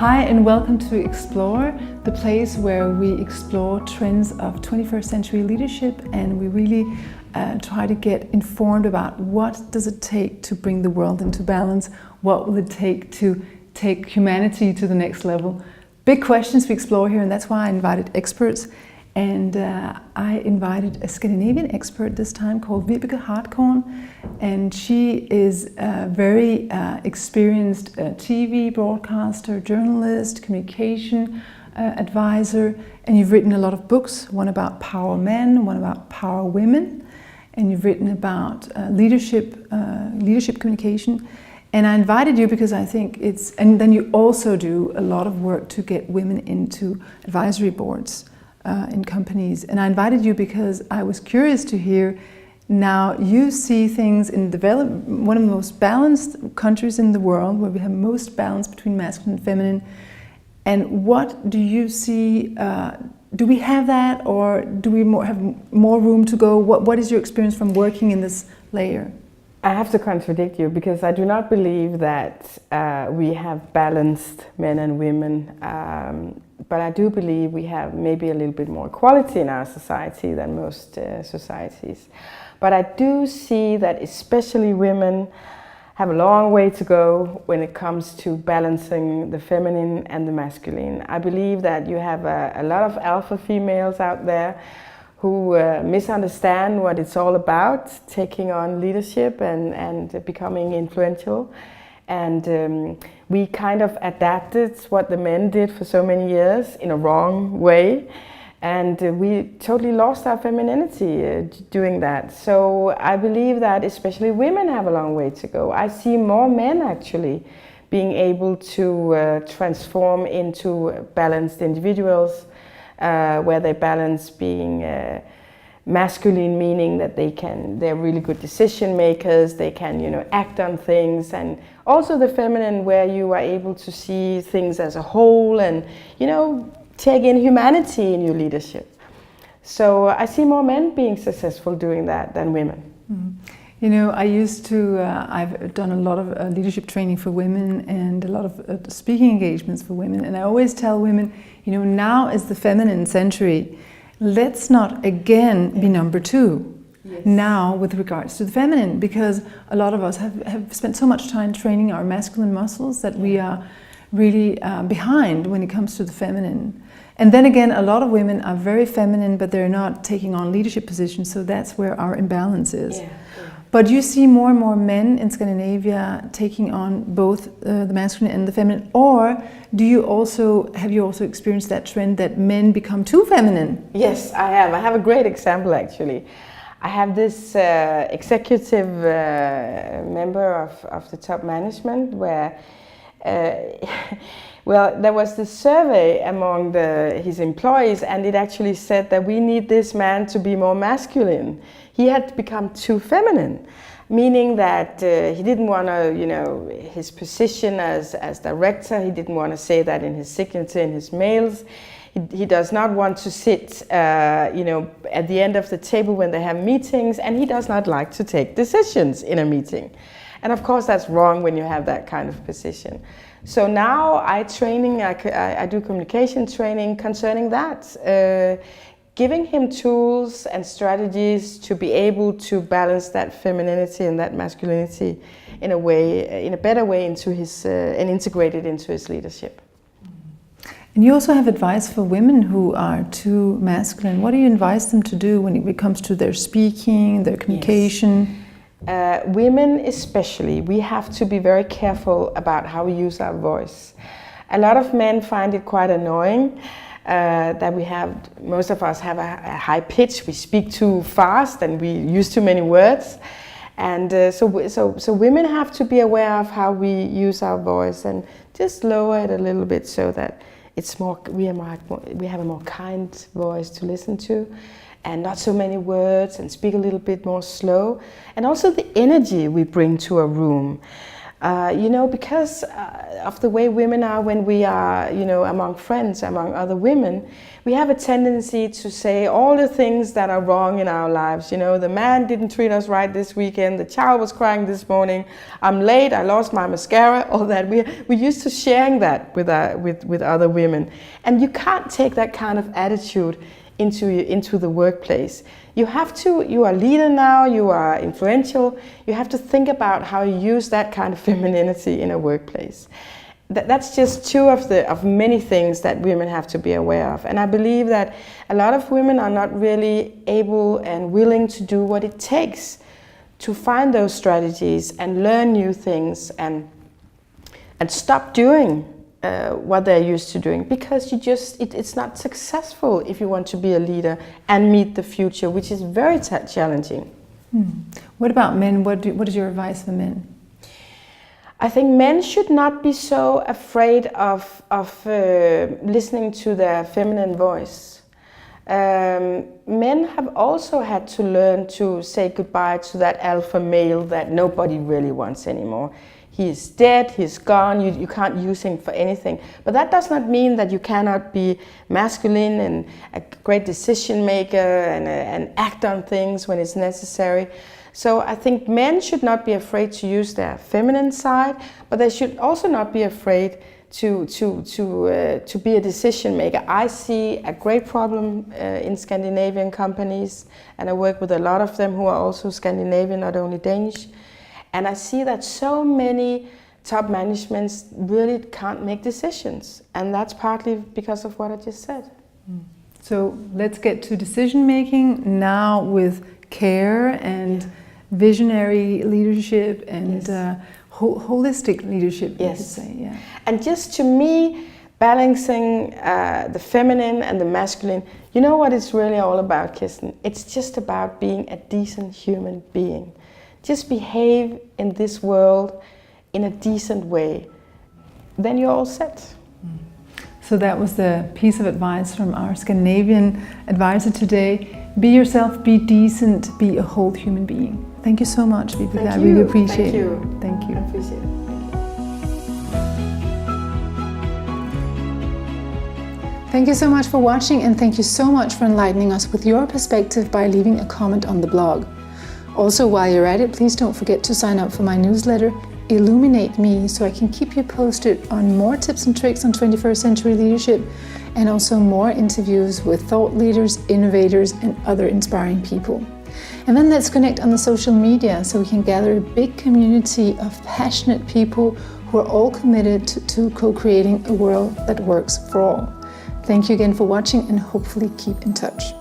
Hi and welcome to Explore, the place where we explore trends of 21st century leadership, and we really try to get informed about what does it take to bring the world into balance, what will it take to take humanity to the next level. Big questions we explore here, and that's why I invited experts. And I invited a Scandinavian expert this time called Vibeke Hartkorn, and she is a very experienced TV broadcaster, journalist, communication advisor, and you've written a lot of books, one about power men, one about power women, and you've written about leadership communication. And I invited you because I think and then you also do a lot of work to get women into advisory boards in companies. And I invited you because I was curious to hear, now you see things in one of the most balanced countries in the world, where we have most balance between masculine and feminine. And what do you see, do we have that, or do we have more room to go? What is your experience from working in this layer? I have to contradict you, because I do not believe that we have balanced men and women, but I do believe we have maybe a little bit more equality in our society than most societies. But I do see that especially women have a long way to go when it comes to balancing the feminine and the masculine. I believe that you have a lot of alpha females out there who misunderstand what it's all about, taking on leadership and becoming influential. And we kind of adapted what the men did for so many years in a wrong way. And we totally lost our femininity doing that. So I believe that especially women have a long way to go. I see more men actually being able to transform into balanced individuals, where they balance being masculine, meaning that they're really good decision makers, they can act on things, and also the feminine, where you are able to see things as a whole and take in humanity in your leadership. So I see more men being successful doing that than women. Mm-hmm. I've done a lot of leadership training for women and a lot of speaking engagements for women, and I always tell women, now is the feminine century. Let's not again be number two. Yes. Now with regards to the feminine, because a lot of us have spent so much time training our masculine muscles that we are really behind when it comes to the feminine. And then again, a lot of women are very feminine, but they're not taking on leadership positions, so that's where our imbalance is. Yeah. But you see more and more men in Scandinavia taking on both the masculine and the feminine, or have you also experienced that trend that men become too feminine? Yes, I have. I have a great example actually. I have this executive member of the top management where, well, there was this survey among his employees, and it actually said that we need this man to be more masculine. He had become too feminine, meaning that he didn't want to, his position as director, he didn't want to say that in his signature in his mails. He does not want to sit, at the end of the table when they have meetings, and he does not like to take decisions in a meeting. And of course, that's wrong when you have that kind of position. So now I do communication training concerning that, giving him tools and strategies to be able to balance that femininity and that masculinity in a better way into his and integrate it into his leadership. And you also have advice for women who are too masculine. What do you advise them to do when it comes to their speaking, their communication? Yes. Women especially, we have to be very careful about how we use our voice. A lot of men find it quite annoying that most of us have a high pitch, we speak too fast and we use too many words. And so women have to be aware of how we use our voice and just lower it a little bit so that we have a more kind voice to listen to, and not so many words, and speak a little bit more slow. And also the energy we bring to a room. Because of the way women are when we are, among friends, among other women, we have a tendency to say all the things that are wrong in our lives. The man didn't treat us right this weekend, the child was crying this morning, I'm late, I lost my mascara, all that. We're used to sharing that with other women. And you can't take that kind of attitude into the workplace. You are a leader now, you are influential, you have to think about how you use that kind of femininity in a workplace. That's just two of many things that women have to be aware of. And I believe that a lot of women are not really able and willing to do what it takes to find those strategies and learn new things and stop doing what they're used to doing, because it's not successful if you want to be a leader and meet the future, which is very challenging. What about men? What is your advice for men? I think men should not be so afraid of listening to their feminine voice. Men have also had to learn to say goodbye to that alpha male that nobody really wants anymore. He's dead, he's gone, you can't use him for anything. But that does not mean that you cannot be masculine and a great decision maker and act on things when it's necessary. So I think men should not be afraid to use their feminine side, but they should also not be afraid to be a decision maker. I see a great problem in Scandinavian companies, and I work with a lot of them who are also Scandinavian, not only Danish. And I see that so many top managements really can't make decisions. And that's partly because of what I just said. So let's get to decision making now with care and visionary leadership and holistic leadership, you could say. Yeah. And just to me, balancing the feminine and the masculine, you know what it's really all about, Kirsten? It's just about being a decent human being. Just behave in this world in a decent way. Then you're all set. So that was the piece of advice from our Scandinavian advisor today. Be yourself, be decent, be a whole human being. Thank you so much, Vibeke. I really appreciate it. Thank you. I appreciate it. Thank you so much for watching, and thank you so much for enlightening us with your perspective by leaving a comment on the blog. Also, while you're at it, please don't forget to sign up for my newsletter, Illuminate Me, so I can keep you posted on more tips and tricks on 21st century leadership, and also more interviews with thought leaders, innovators, and other inspiring people. And then let's connect on the social media so we can gather a big community of passionate people who are all committed to co-creating a world that works for all. Thank you again for watching, and hopefully keep in touch.